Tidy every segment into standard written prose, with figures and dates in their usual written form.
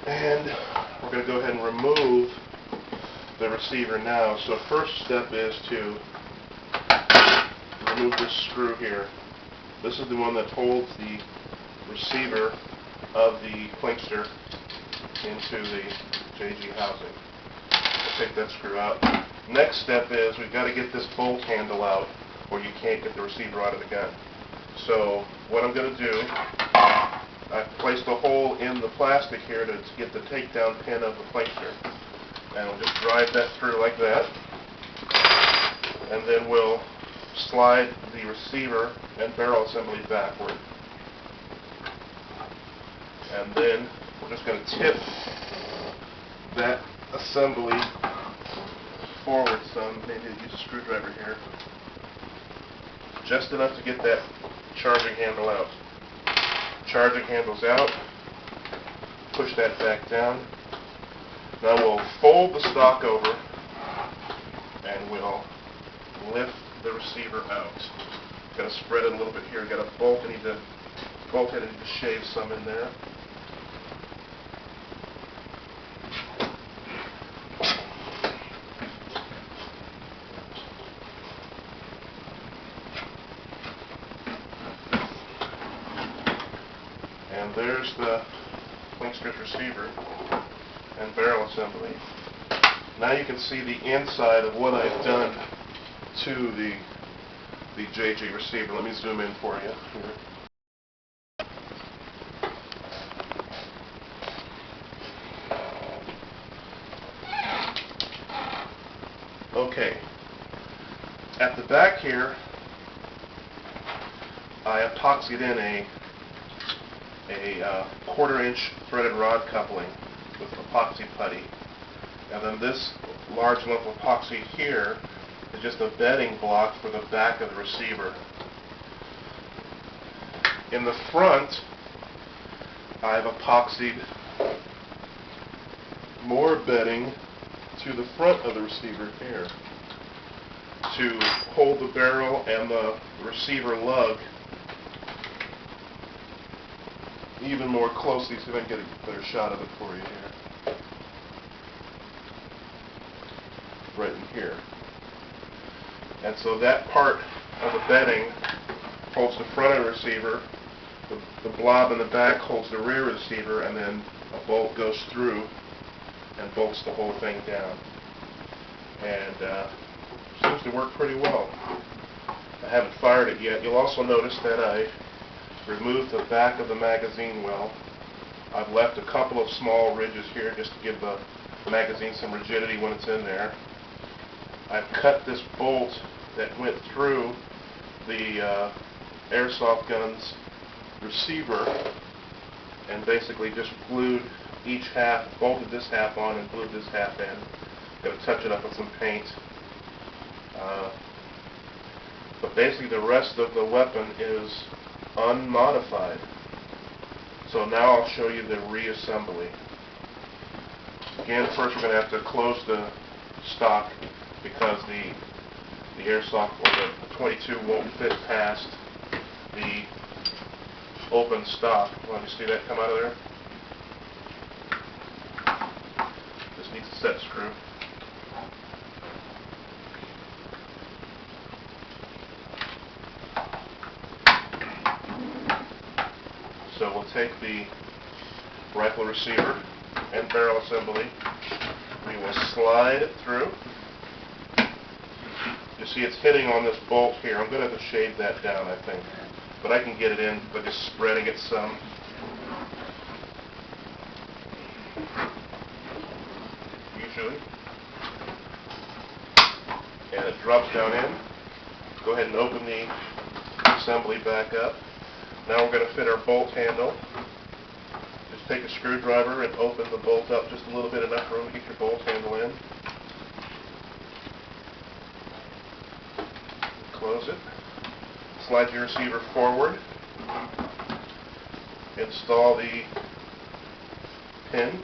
And we're going to go ahead and remove the receiver now. So first step is to remove this screw here. This is the one that holds the receiver of the Plinkster into the JG housing. We'll take that screw out. Next step is we've got to get this bolt handle out, or you can't get the receiver out of the gun. So what I'm going to do, I've placed a hole in the plastic here to get the takedown pin of the Plinkster. And we'll just drive that through like that. And then we'll slide the receiver and barrel assembly backward. And then we're just going to tip that assembly forward some. Maybe use a screwdriver here. Just enough to get that charging handle out. Charging handle's out. Push that back down. Now we'll fold the stock over and we'll lift the receiver out. Got to spread it a little bit here. Got a bolt. I need to shave some in there. And there's the Plinkster's receiver and barrel assembly. Now you can see the inside of what I've done to the JG receiver. Let me zoom in for you here. Okay. At the back here, I epoxied in a 1/4-inch threaded rod coupling with epoxy putty. And then this large lump of epoxy here is just a bedding block for the back of the receiver. In the front, I've epoxied more bedding to the front of the receiver here to hold the barrel and the receiver lug even more closely. See if I can get a better shot of it for you here. Right in here. And so that part of the bedding holds the front of the receiver, the blob in the back holds the rear receiver, and then a bolt goes through and bolts the whole thing down. And seems to work pretty well. I haven't fired it yet. You'll also notice that I removed the back of the magazine well. I've left a couple of small ridges here just to give the magazine some rigidity when it's in there. I've cut this bolt that went through the Airsoft gun's receiver and basically just glued each half, bolted this half on and glued this half in. Got to touch it up with some paint. But basically the rest of the weapon is unmodified. So now I'll show you the reassembly. Again, first we're going to have to close the stock because the Airsoft or the 22 won't fit past the open stock. Want you see that come out of there? This needs a set screw. So we'll take the rifle receiver and barrel assembly. We will slide it through. You see it's hitting on this bolt here. I'm going to have to shave that down, I think. But I can get it in by just spreading it some. Usually. And it drops down in. Go ahead and open the assembly back up. Now we're going to fit our bolt handle. Just take a screwdriver and open the bolt up just a little bit, enough room to get your bolt handle in. Close it. Slide your receiver forward. Install the pin.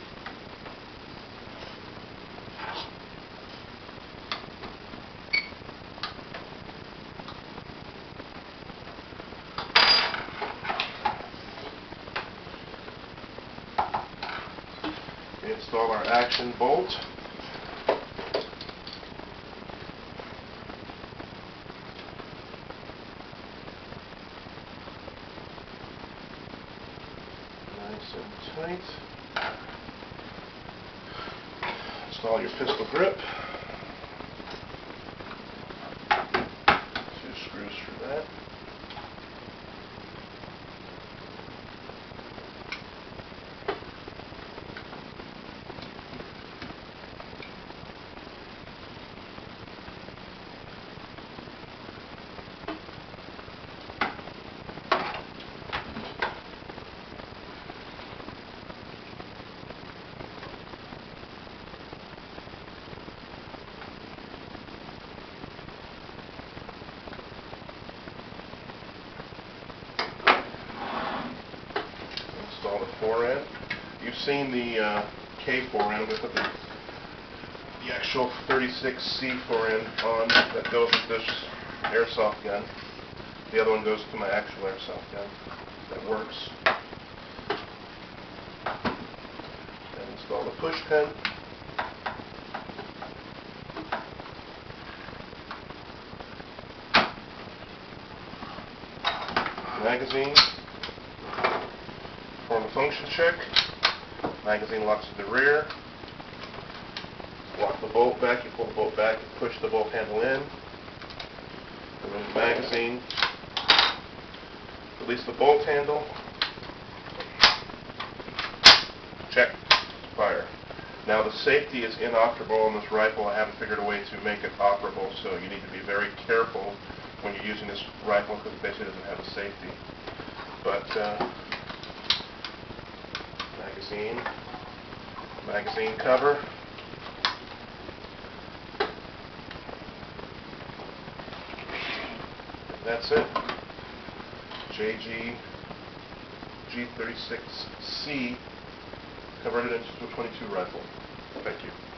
install our action bolt. Nice and tight. Install your pistol grip. 2 screws for that. Install the forend. You've seen the K forend. We put the actual 36C forend on that goes with this airsoft gun. The other one goes to my actual airsoft gun. That works. And install the push pin. Magazine. Perform a function check. Magazine locks to the rear. Lock the bolt back. You pull the bolt back. You push the bolt handle in. Remove the magazine. Release the bolt handle. Check. Fire. Now the safety is inoperable on this rifle. I haven't figured a way to make it operable, so you need to be very careful when you're using this rifle because it basically doesn't have a safety. But magazine cover. That's it. G36C converted into a .22 rifle. Thank you.